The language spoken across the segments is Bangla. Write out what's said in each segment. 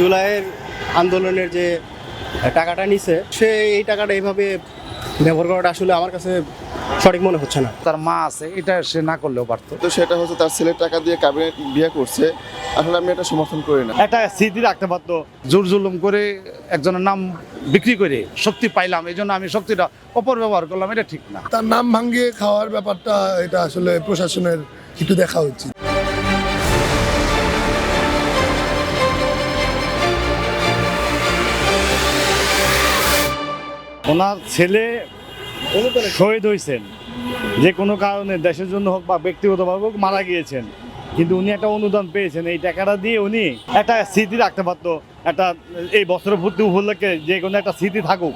জুলাইয়ের আন্দোলনের যে টাকাটা নিছে সে এই টাকাটা এইভাবে ব্যবহার করাটা আসলে আমার কাছে সঠিক মনে হচ্ছে না। তার মা আছে, এটা সে না করলেও পারতো। তো সেটা হচ্ছে তার ছেলের টাকা দিয়ে কাবিনেট বিয়ে করছে। আসলে আমি এটা সমর্থন করি না। একটা স্মৃতি রাখতে পারতো। জোর জুলুম করে একজনের নাম বিক্রি করে শক্তি পাইলাম, এই জন্য আমি শক্তিটা অপব্যবহার করলাম, এটা ঠিক না। তার নাম ভাঙিয়ে খাওয়ার ব্যাপারটা এটা আসলে প্রশাসনের একটু দেখা উচিত। ওনার ছেলে শহীদ হয়েছেন, যে কোনো কারণে দেশের জন্য হোক বা ব্যক্তিগতভাবে হোক মারা গিয়েছেন, কিন্তু উনি একটা অনুদান পেয়েছেন। এই টাকাটা দিয়ে উনি একটা স্মৃতি রাখতে পারতো। একটা এই বছরের পূর্তি উপলক্ষে যে কোনো একটা স্মৃতি থাকুক,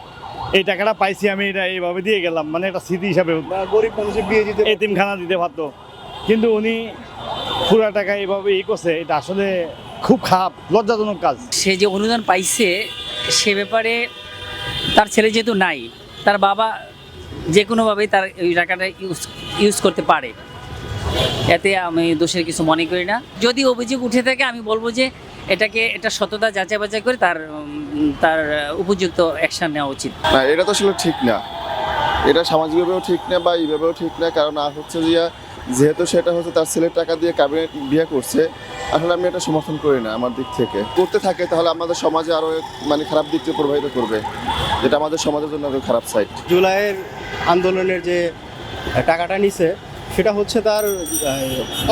এই টাকাটা পাইছি আমি, এটা এইভাবে দিয়ে গেলাম, মানে একটা স্মৃতি হিসাবে গরিব মানুষের বিয়ে দিতে এতিমখানা দিতে পারতো। কিন্তু উনি পুরো টাকা এইভাবে করছে, এটা আসলে খুব খারাপ, লজ্জাজনক কাজ। সে যে অনুদান পাইছে সে ব্যাপারে তার ছেলে যেহেতু নাই, তার বাবা যে কোনোভাবেই তার ওই টাকাটা ইউজ করতে পারে, এতে আমি দোষের কিছু মনে করি না। যদি অভিযোগ উঠে থাকে আমি বলবো যে এটা সততা যাচাই বাছাই করে তার উপযুক্ত অ্যাকশন নেওয়া উচিত। না, এটা তো আসলে ঠিক না। এটা সামাজিকভাবেও ঠিক না বা এইভাবেও ঠিক না। কারণ হচ্ছে যেহেতু সেটা হচ্ছে তার ছেলের টাকা দিয়ে কাবিনেট বিয়ে করছে, আসলে আমি এটা সমর্থন করি না। আমার দিক থেকে করতে থাকে তাহলে আমাদের সমাজে আরও খারাপ দিকটা প্রভাবিত করবে, যেটা আমাদের সমাজের জন্য আরও খারাপ সাইড। জুলাইয়ের আন্দোলনের যে টাকাটা নিছে সেটা হচ্ছে তার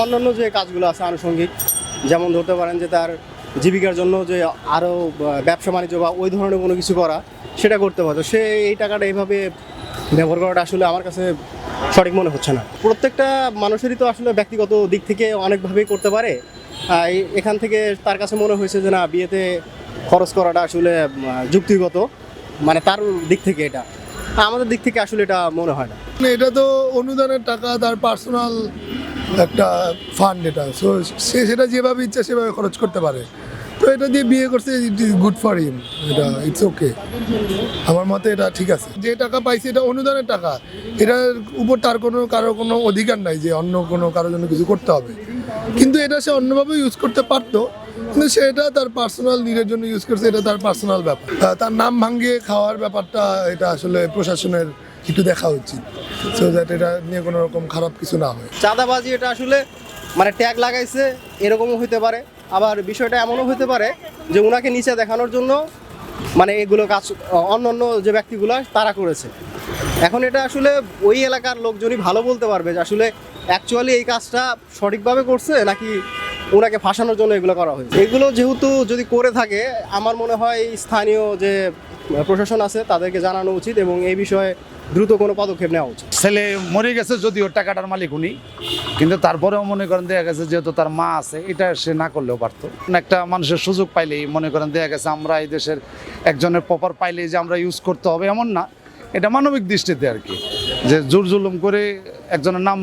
অন্যান্য যে কাজগুলো আছে আনুষঙ্গিক, যেমন ধরতে পারেন যে তার জীবিকার জন্য যে আরও ব্যবসা বাণিজ্য বা ওই ধরনের কোনো কিছু করা, সেটা করতে পারতো। সে এই টাকাটা এইভাবে ব্যবহার করাটা আসলে আমার কাছে সঠিক মনে হচ্ছে না। প্রত্যেকটা মানুষেরই তো আসলে ব্যক্তিগত দিক থেকে অনেকভাবেই করতে পারে। এখান থেকে তার কাছে মনে হয়েছে যে না, বিয়েতে খরচ করাটা আসলে যুক্তিগত, মানে তার দিক থেকে এটা। আমাদের দিক থেকে আসলে এটা মনে হয় না। এটা তো অনুদানের টাকা, তার পার্সোনাল একটা ফান্ড, এটা সো সে সেটা যেভাবে ইচ্ছা সেভাবে খরচ করতে পারে। তো এটা দিয়ে বিয়ে করছে, it is good for him, এটা ইটস ওকে। আমার মতে এটা ঠিক আছে। যে টাকা পাইছে এটা অনুদানের টাকা, এটার উপর তার কারো কোনো অধিকার নাই যে অন্য কারোর জন্য কিছু করতে হবে। কিন্তু এটা সে অন্যভাবে ইউজ করতে পারতো, কিন্তু সেটা তার পার্সোনাল নিডের জন্য ইউজ করছে, এটা তার পার্সোনাল ব্যাপার। তার নাম ভাঙিয়ে খাওয়ার ব্যাপারটা এটা আসলে প্রশাসনের একটু দেখা উচিত, সো দ্যাট এটা নিয়ে কোনো রকম খারাপ কিছু না হয়। চাঁদাবাজি এটা আসলে মানে ট্যাগ লাগাইছে এরকমও হতে পারে, আবার বিষয়টা এমনও হতে পারে যে ওনাকে নিচে দেখানোর জন্য মানে এগুলো কাজ অন্য যে ব্যক্তিগুলো তারা করেছে। এখন এটা আসলে ওই এলাকার লোকজনই ভালো বলতে পারবে যে আসলে অ্যাকচুয়ালি এই কাজটা সঠিকভাবে করছে নাকি ওনাকে ফাঁসানোর জন্য এগুলো করা হয়েছে। এগুলো যেহেতু যদি করে থাকে, আমার মনে হয় স্থানীয় যে প্রশাসন আছে তাদেরকে জানানো উচিত এবং এই বিষয়ে দ্রুত কোনো পদক্ষেপ নেওয়া উচিত। ছেলে মরে গেছে যদিও টাকাটার মালিক উনি, কিন্তু তারপরেও মনে করেন দেখা গেছে যেহেতু তার মা আছে, এটা সে না করলেও পারতো। একটা মানুষের সুযোগ পাইলেই মনে করেন দেখা গেছে আমরা এই দেশের একজনের প্রপার পাইলেই যে আমরা ইউজ করতে হবে এমন না। এটা মানবিক দৃষ্টিতে আর কি, যে জোর জুলুম করে একজনের নাম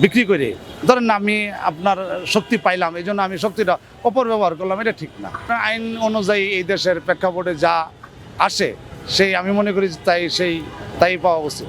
বিক্রি করে ধরেন আমি আপনার শক্তি পাইলাম, এই জন্য আমি শক্তিটা অপব্যবহার করলাম, এটা ঠিক না। আইন অনুযায়ী এই দেশের প্রেক্ষাপটে যা আসে সেই আমি মনে করি তাই পাওয়া উচিত।